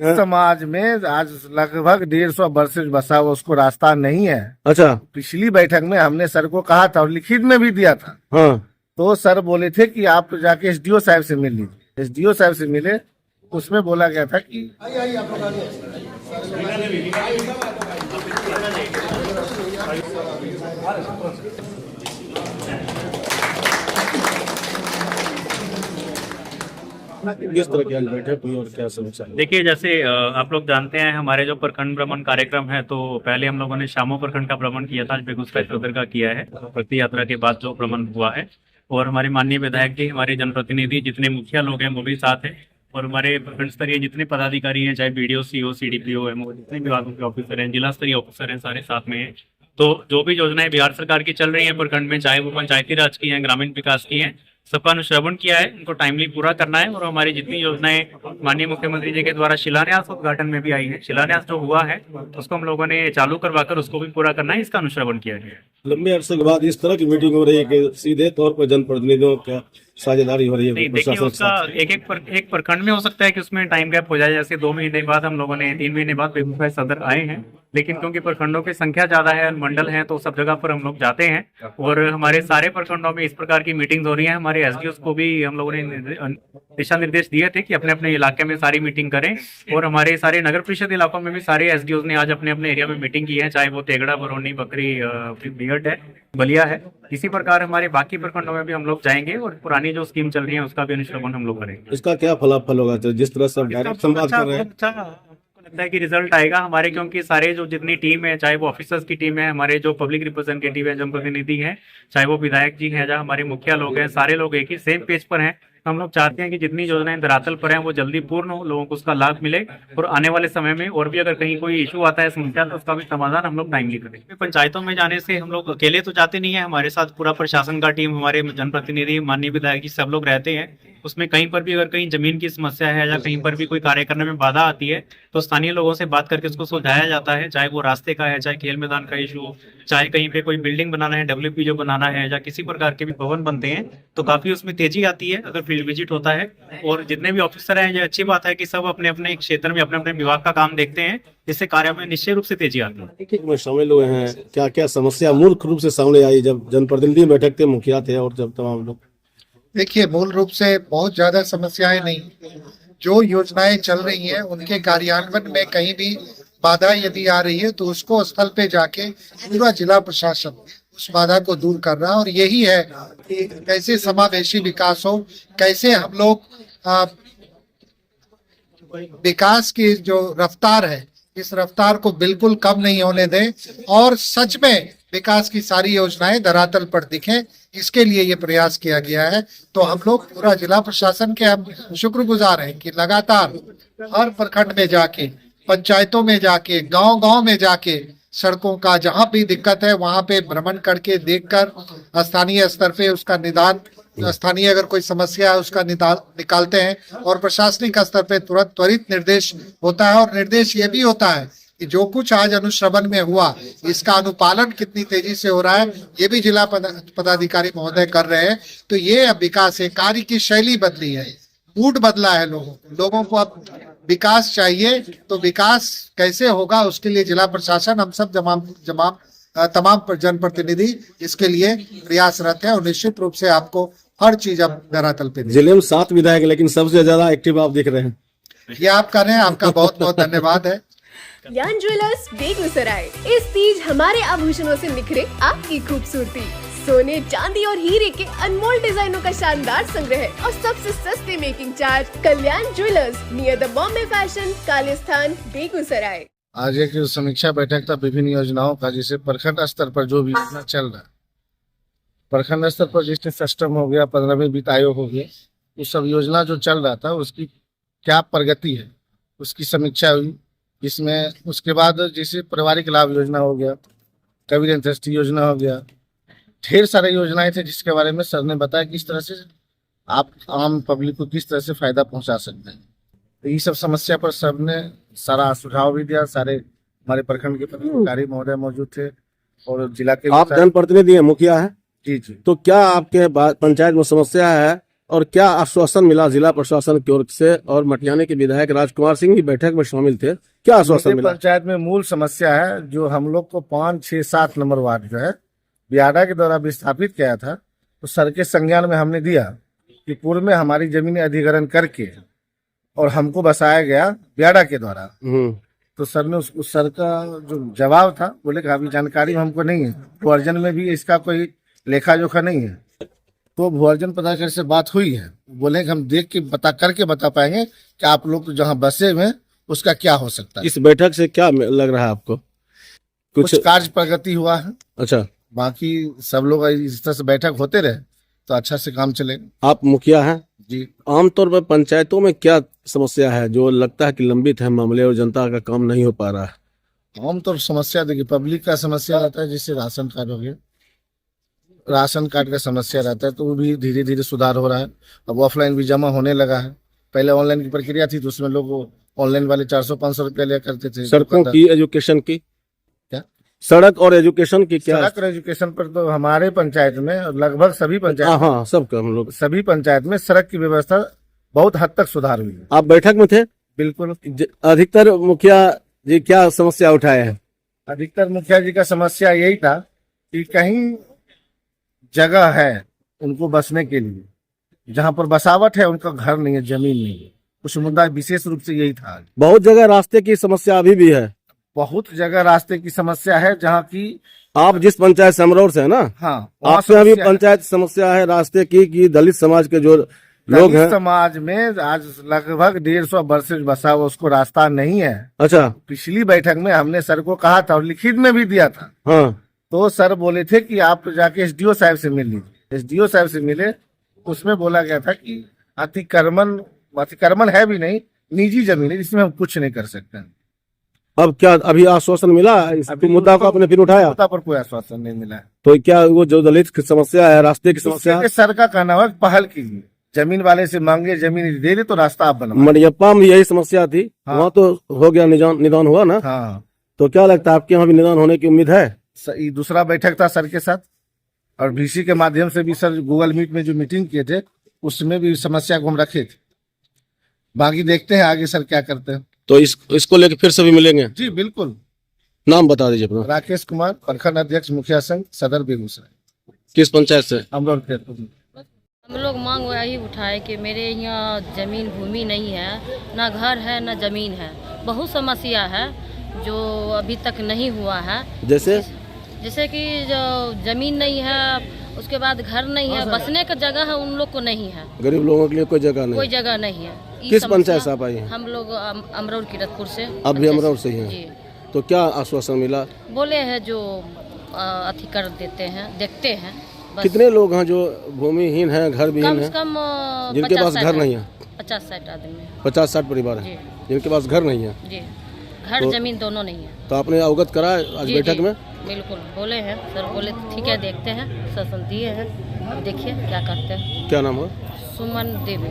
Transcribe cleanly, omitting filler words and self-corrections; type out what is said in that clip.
समाज में आज लगभग 150 वर्ष से बसा हुआ उसको रास्ता नहीं है। अच्छा। पिछली बैठक में हमने सर को कहा था और लिखित में भी दिया था। हाँ। तो सर बोले थे कि आप जाके एसडीओ साहब से मिल लीजिए। एसडीओ साहब से मिले, उसमें बोला गया था कि किस तरह की आज बैठक हुई और क्या समस्या? देखिए, जैसे आप लोग जानते हैं हमारे जो प्रखंड भ्रमण कार्यक्रम है, तो पहले हम लोगों ने शामो प्रखंड का भ्रमण किया था, आज बेगूसराय सदर का किया है। प्रति यात्रा के बाद जो भ्रमण हुआ है, और हमारे माननीय विधायक जी, हमारे जनप्रतिनिधि, जितने मुखिया लोग हैं वो भी साथ हैं, और हमारे प्रखंड स्तरीय जितने पदाधिकारी हैं, चाहे बीडीओ, सीओ, सीडीपीओ है, जितने विभागों के ऑफिसर हैं, जिला स्तरीय ऑफिसर हैं, सारे साथ में हैं। तो जो भी योजनाएं बिहार सरकार की चल रही हैं प्रखंड में, चाहे वो पंचायती राज की हैं, ग्रामीण विकास की हैं, सबका अनुश्रवण किया है, उनको टाइमली पूरा करना है। और हमारी जितनी योजनाएं माननीय मुख्यमंत्री जी के द्वारा शिलान्यास उद्घाटन में भी आई है, शिलान्यास जो हुआ है उसको हम लोगों ने चालू करवाकर उसको भी पूरा करना है, इसका अनुश्रवण किया है। लंबे अरसे के बाद इस तरह की मीटिंग हो रही है कि सीधे तौर पर जनप्रतिनिधियों का साझेदारी हो रही है। नहीं, देखिए, उसका एक प्रखंड में हो सकता है कि उसमें टाइम गैप हो जाए, जैसे 2 महीने बाद हम लोगों ने 3 महीने बाद बेगूसराय सदर आए हैं, लेकिन क्योंकि प्रखंडों की संख्या ज्यादा है, मंडल है, तो सब जगह पर हम लोग जाते हैं। और हमारे सारे प्रखंडों में इस प्रकार की मीटिंग हो रही है। हमारे एसडीओ को भी हम लोगों ने दिशा निर्देश दिए थे कि अपने अपने इलाके में सारी मीटिंग करें, और हमारे सारे नगर परिषद इलाकों में भी सारे एसडीओ ने आज अपने अपने एरिया में मीटिंग की है, चाहे वो तेगड़ा, बरौनी, बकरी, बिहट है, बलिया है। इसी प्रकार हमारे बाकी प्रखंडों में भी हम लोग जाएंगे और पुरानी जो स्कीम चल रही है उसका भी अनुश्रवण हम लोग करेंगे। इसका क्या फलाफल होगा? तो जिस तरह से डायरेक्ट संवाद कर रहे हैं, हमको लगता है कि रिजल्ट आएगा हमारे, क्योंकि सारे जो जितनी टीम है, चाहे वो ऑफिसर्स की टीम है, हमारे जो पब्लिक रिप्रेजेंटेटिव है, जनप्रतिनिधि है, चाहे वो विधायक जी हैं, या हमारे मुखिया लोग हैं, सारे लोग एक ही सेम पेज पर हैं। हम लोग चाहते हैं कि जितनी योजनाएं धरातल पर हैं वो जल्दी पूर्ण हो, लोगों को उसका लाभ मिले, और आने वाले समय में और भी अगर कहीं कोई इशू आता है, समस्या, तो उसका भी समाधान हम लोग टाइमली करें। पंचायतों में जाने से हम लोग अकेले तो जाते नहीं है, हमारे साथ पूरा प्रशासन का टीम, हमारे जनप्रतिनिधि, माननीय विधायक जी, सब लोग रहते हैं। उसमें कहीं पर भी अगर कहीं जमीन की समस्या है या कहीं पर भी कोई कार्य करने में बाधा आती है, तो स्थानीय लोगों से बात करके उसको सुलझाया जाता है, चाहे वो रास्ते का है, चाहे खेल मैदान का इशू, चाहे कहीं पे कोई बिल्डिंग बनाना है, डब्ल्यूपी जो बनाना है, या किसी प्रकार के भी भवन बनते हैं, तो काफी उसमें तेजी आती है अगर फील्ड विजिट होता है। और जितने भी ऑफिसर हैं, ये अच्छी बात है कि सब अपने अपने क्षेत्र में अपने अपने विभाग का काम देखते हैं, इससे कार्य में निश्चित रूप से तेजी आती है। में शामिल हुए हैं, क्या क्या समस्या मूल रूप से सामने आई जब जनप्रतिनिधि बैठक थे, मुखिया थे और जब तमाम लोग? देखिए, मूल रूप से बहुत ज्यादा समस्याएं नहीं, जो योजनाएं चल रही हैं उनके कार्यान्वयन में कहीं भी बाधा यदि आ रही है तो उसको स्थल पे जाके पूरा जिला प्रशासन उस बाधा को दूर कर रहा है। और यही है कि कैसे समावेशी विकास हो, कैसे हम लोग विकास की जो रफ्तार है, इस रफ्तार को बिल्कुल कम नहीं होने दें, और सच में विकास की सारी योजनाएं धरातल पर दिखें, इसके लिए ये प्रयास किया गया है। तो हम लोग पूरा जिला प्रशासन के हम शुक्रगुजार हैं कि लगातार हर प्रखंड में जाके, पंचायतों में जाके, गांव-गांव में जाके, सड़कों का जहां भी दिक्कत है वहां पे भ्रमण करके देखकर स्थानीय स्तर पे उसका निदान, स्थानीय अगर कोई समस्या है उसका निकालते हैं, और प्रशासनिक स्तर पे तुरंत त्वरित निर्देश होता है। और निर्देश ये भी होता है कि जो कुछ आज अनुश्रवण में हुआ, इसका अनुपालन कितनी तेजी से हो रहा है, ये भी जिला पदाधिकारी महोदय कर रहे हैं। तो ये अब विकास है, कार्य की शैली बदली है, मूड बदला है, लोगों को अब विकास चाहिए। तो विकास कैसे होगा उसके लिए जिला प्रशासन, हम सब तमाम जनप्रतिनिधि इसके लिए प्रयासरत है, और निश्चित रूप से आपको हर चीज अब धरातल पे जिले में 7 विधायक, लेकिन सबसे ज्यादा एक्टिव आप दिख रहे हैं। ये आप कर रहे हैं, आपका बहुत बहुत धन्यवाद है। कल्याण ज्वेलर्स बेगूसराय, इस तीज हमारे आभूषणों से निखरे आपकी खूबसूरती। सोने, चांदी और हीरे के अनमोल डिजाइनों का शानदार संग्रह और सबसे सस्ते making charge. Kalyan Jewellers, near the Bombay Fashion, Kalisthan, Begusarai. आज एक समीक्षा बैठक था विभिन्न योजनाओं का, जिसे प्रखंड स्तर पर जो भी योजना चल रहा है, प्रखंड स्तर पर जिसने सिस्टम हो गया, 15वीं वित्त आयोग हो गया, वो सब योजना जो चल रहा था उसकी क्या प्रगति है उसकी समीक्षा हुई। इसमें उसके बाद जैसे पारिवारिक लाभ योजना हो गया, कबीर अंत्येष्टि योजना हो गया, ढेर सारे योजनाएं थे जिसके बारे में सर ने बताया किस तरह से आप आम पब्लिक को किस तरह से फायदा पहुंचा सकते हैं। तो ये सब समस्या पर सर ने सारा सुझाव भी दिया। सारे हमारे प्रखंड के पदाधिकारी महोदय मौजूद थे और जिला के। आप जनप्रतिनिधि हैं, मुखिया है जी जी। तो क्या आपके पंचायत में समस्या है और क्या आश्वासन मिला जिला प्रशासन की ओर से? और मटियानी के विधायक राजकुमार सिंह भी बैठक में शामिल थे, क्या आश्वासन मेरे मिला? पंचायत में मूल समस्या है जो हम लोग को 5, 6, 7 नंबर वार्ड जो है बियाडा के द्वारा विस्थापित किया था, तो सर के संज्ञान में हमने दिया कि पूर्व में हमारी जमीनें अधिग्रहण करके और हमको बसाया गया बियाडा के द्वारा। तो सर ने उस सर का जो जवाब था, बोले कि अभी जानकारी हमको नहीं है, भूअर्जन में भी इसका कोई लेखा जोखा नहीं है। तो भूअर्जन पदाधिकारी से बात हुई है, बोले कि हम देख के बता पाएंगे कि आप लोग जहाँ बसे हुए हैं उसका क्या हो सकता है। इस बैठक से क्या लग रहा है आपको? कुछ कार्य प्रगति हुआ है, अच्छा, बाकी सब लोग इस तरह से बैठक होते रहे तो अच्छा से काम चलेगा। आप मुखिया हैं जी। आमतौर पर पंचायतों में क्या समस्या है जो लगता है कि लंबित है मामले और जनता का काम नहीं हो पा रहा है? आमतौर समस्या देखिए, पब्लिक का समस्या रहता है, जैसे राशन कार्ड हो गया, राशन कार्ड का समस्या रहता है, तो वो भी धीरे धीरे सुधार हो रहा है। अब ऑफलाइन भी जमा होने लगा है, पहले ऑनलाइन की प्रक्रिया थी तो उसमें लोग ऑनलाइन वाले 400-500 रुपया लिया करते थे। सड़कों की, एजुकेशन की, क्या सड़क और एजुकेशन की क्या? सड़क और एजुकेशन पर तो हमारे पंचायत में लगभग सभी पंचायत हाँ, सबका हम लोग सभी पंचायत में सड़क की व्यवस्था बहुत हद तक सुधार हुई है। आप बैठक में थे? बिल्कुल। अधिकतर मुखिया जी क्या समस्या उठाए हैं? अधिकतर मुखिया जी का समस्या यही था कि कहीं जगह है उनको बसने के लिए, जहाँ पर बसावट है उनका घर नहीं है, जमीन नहीं है। कुछ मुद्दा विशेष रूप से यही था। बहुत जगह रास्ते की समस्या अभी भी है। बहुत जगह रास्ते की समस्या है, जहाँ की आप जिस पंचायत समरौर से है ना? हाँ, आपसे अभी पंचायत समस्या है रास्ते की कि दलित समाज के जो लोग हैं, समाज में आज लगभग 150 वर्ष से बसा हुआ उसको रास्ता नहीं है। अच्छा, पिछली बैठक में हमने सर को कहा था और लिखित में भी दिया था। हाँ, तो सर बोले थे कि आप जाके एसडीओ साहब से मिल लीजिए। एसडीओ साहब से मिले, उसमें बोला गया था कि अतिक्रमण है भी नहीं, निजी जमीन है जिसमें हम कुछ नहीं कर सकते हैं। अब क्या अभी आश्वासन मिला? इस मुद्दा को आपने फिर उठाया? मुद्दा पर कोई आश्वासन नहीं मिला है। तो क्या वो जो दलित की समस्या है, रास्ते की समस्या है, सर का कहना है पहल कीजिए, जमीन वाले से मांगे, जमीन दे दे तो रास्ता आप बनवाओ। मरियप्पा में यही समस्या थी। हाँ। वहाँ तो हो गया, निदान हुआ ना? हाँ, तो क्या लगता है आपके यहाँ भी निदान होने की उम्मीद है? ये दूसरा बैठक था सर के साथ, और VC के माध्यम से भी सर गूगल मीट में जो मीटिंग किए थे उसमें भी समस्या को हम रखे थे। बाकी देखते हैं आगे सर क्या करते हैं। तो इसको लेकर फिर सभी मिलेंगे? जी बिल्कुल। नाम बता दीजिए अपना। राकेश कुमार, प्रखंड अध्यक्ष, मुखिया संघ, सदर बेगूसराय। किस पंचायत से? अमरोल। हम लोग मांग यही उठाए कि मेरे यहाँ जमीन भूमि नहीं है, ना घर है ना जमीन है। बहुत समस्या है जो अभी तक नहीं हुआ है। जैसे कि जो जमीन नहीं है, उसके बाद घर नहीं है, बसने का जगह है उन लोग को नहीं है। गरीब लोगों के लिए कोई जगह नहीं? कोई जगह नहीं है। किस पंचायत से आप आई हैं? हम लोग अमरोल किरतपुर से। आप भी अमरोल से ही हैं? जी। तो क्या आश्वासन मिला? बोले हैं जो अथी कर देते हैं, देखते हैं। कितने लोग हैं जो भूमिहीन हैं, घर विहीन कम से हैं, कम जिनके पास घर नहीं है? 50-60 आदमी। 50-60 परिवार है जिनके पास घर नहीं है? जी, घर जमीन दोनों नहीं है। तो आपने अवगत करा आज जी, बैठक जी, में? बिल्कुल बोले हैं सर, बोले ठीक है देखते हैं, शासन दिए हैं, अब देखिए क्या करते हैं। क्या नाम है? सुमन देवी।